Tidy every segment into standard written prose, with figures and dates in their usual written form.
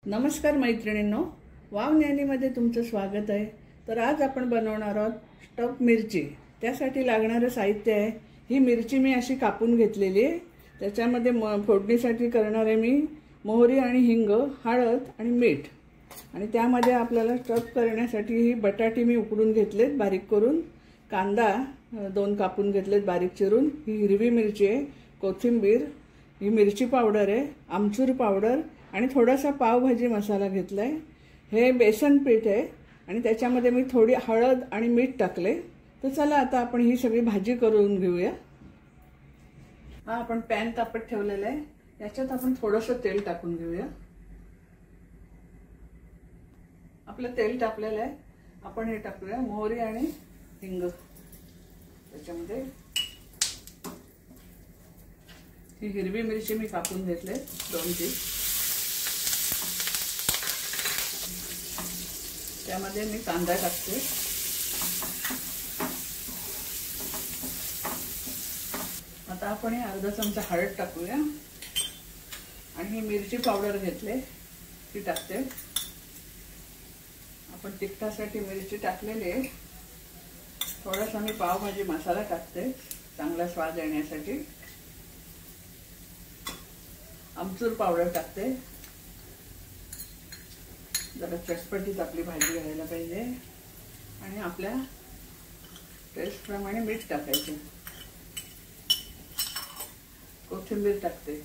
नमस्कार मैत्रिणींनो, वाव न्यानीमध्ये तुमचं स्वागत आहे। तर आज आपण बनवणार आहोत स्टफ मिरची। त्यासाठी लागणारे साहित्य आहे, ही मिरची मी अशी कापून घेतलेली आहे। त्याच्यामध्ये फोडणीसाठी करणार आहे मी मोहरी आणि हिंग, हळद आणि मीठ। आणि त्यामध्ये आपल्याला स्टफ करण्यासाठी ही बटाटे मी उकडून घेतलेत बारीक करून, कांदा 2 कापून घेतलेत बारीक चिरून, ही हिरवी मिरची आहे, कोथिंबीर, ही मिरची पावडर आहे, आमचूर पावडर आणि थोडासा पावभाजी मसाला घेतलाय। हे बेसन पीठ आहे आणि त्याच्यामध्ये मी थोडी हळद आणि मीठ टाकले। तर चला आता आपण ही सगळी भाजी करून घेऊया। हा आपण पॅन तापत ठेवलेला आहे, याच्यात आपण थोडंसं तेल टाकून घेऊया। आपलं तेल तापलेलं आहे, आपण हे टाकूया मोहरी आणि हिंग। त्याच्यामध्ये ही हिरवी मिरची मी कापून घेतले 2-3, त्यामध्ये मी कांदा टाकते। आता आपण हे अर्धा चमचा हळद टाकूया आणि ही मिरची पावडर घेतले ती टाकते। आपण तिखटासाठी मिरची टाकलेली आहे। थोडासा मी पावभाजी मसाला टाकते चांगला स्वाद येण्यासाठी। आमचूर पावडर टाकते, जरा चटपटीत आपली भाजी व्हायला पाहिजे। आणि आपल्या टेस्ट प्रमाणे मीठ टाकायचे। कोथिंबीर टाकते।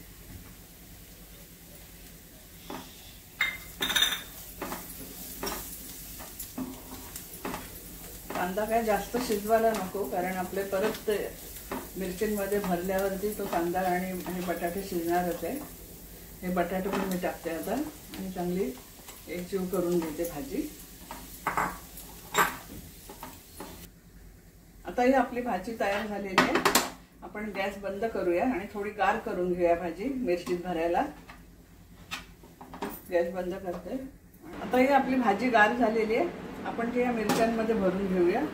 कांदा काय जास्त शिजवायला नको, कारण आपले परत मिरचींमध्ये भरल्यावरती तो कांदा आणि बटाटे शिजणारच आहे। हे बटाटे पण मी टाकते आता आणि चांगली एकजीव करून घेते भाजी। आता ही आपली भाजी तयार झालेली आहे। आपण गॅस बंद करूया आणि थोडी गार करून घेऊया भाजी मिरचीत भरायला। गॅस बंद करते। आता ही आपली भाजी गार झालेली आहे, आपण ती या मिरच्यांमध्ये भरून घेऊया,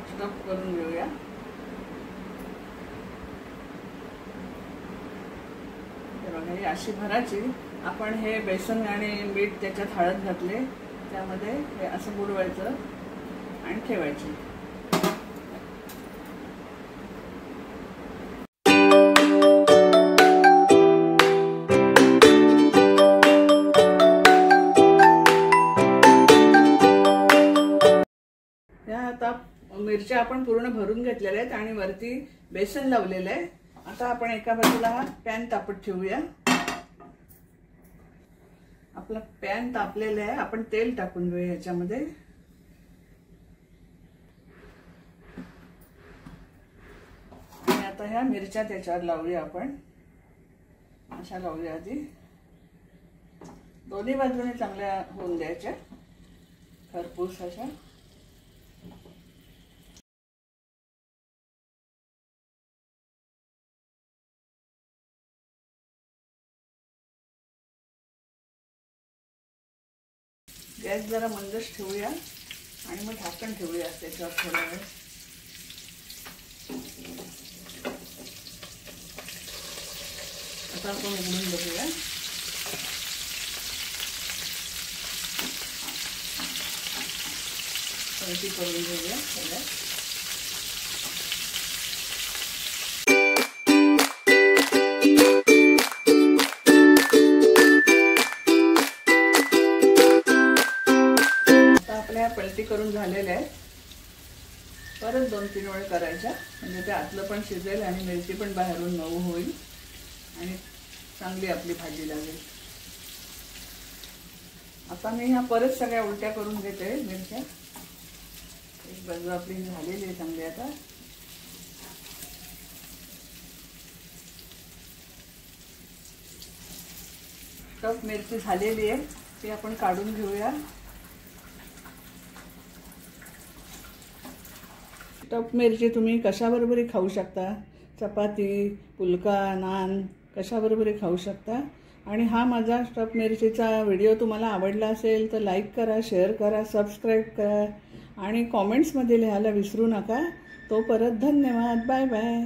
स्टफ करून घेऊया। ही अशी भरायची। आपण हे बेसन आणि मीठ त्याच्यात हळद घातले, त्यामध्ये हे असं बुडवायचं आणि ठेवायची। या आता मिरच्या आपण पूर्ण भरून घेतलेल्या आहेत आणि वरती बेसन लावलेलं आहे। आता आपण एका बाजूला हा पॅन तापत ठेवूया। आपला पॅन तापलेला आहे, आपण तेल टाकून घेऊया याच्यामध्ये। आणि आता ह्या मिरच्या त्याच्यावर लावूया आपण, अशा लावूया आधी। दोन्ही बाजूने चांगल्या होऊन द्यायच्या, खरपूस अशा। गॅस जरा मंदच ठेवूया आणि मग झाकण ठेवूया त्याच्यावर थोडा वेळ। आता आपण उघडून बघूया। पलटी करून घेऊया सगळ्या। पलटी करून झालेल्या आहेत, परत 2-3 वेळ करायच्या, म्हणजे ते आतलं पण शिजेल आणि मिरची पण बाहेरून मऊ होईल आणि चांगली आपली भाजी लागेल। आता मी ह्या परत सगळ्या उलट्या करून घेते मिरच्या। एक बाजू आपली झालेली आहे चांगली। आता स्टफ मिरची झालेली आहे, ती आपण काढून घेऊया। स्टफ मिरची तुम्ही कशाबरोबरही खाऊ शकता, चपाती, पुलका, नान, कशाबरोबरही खाऊ शकता। आणि हा माझा स्टफ मिरचीचा व्हिडिओ तुम्हाला आवडला असेल तर लाईक करा, शेअर करा, सबस्क्राईब करा आणि कॉमेंट्समध्ये लिहायला विसरू नका। तो परत धन्यवाद, बाय बाय।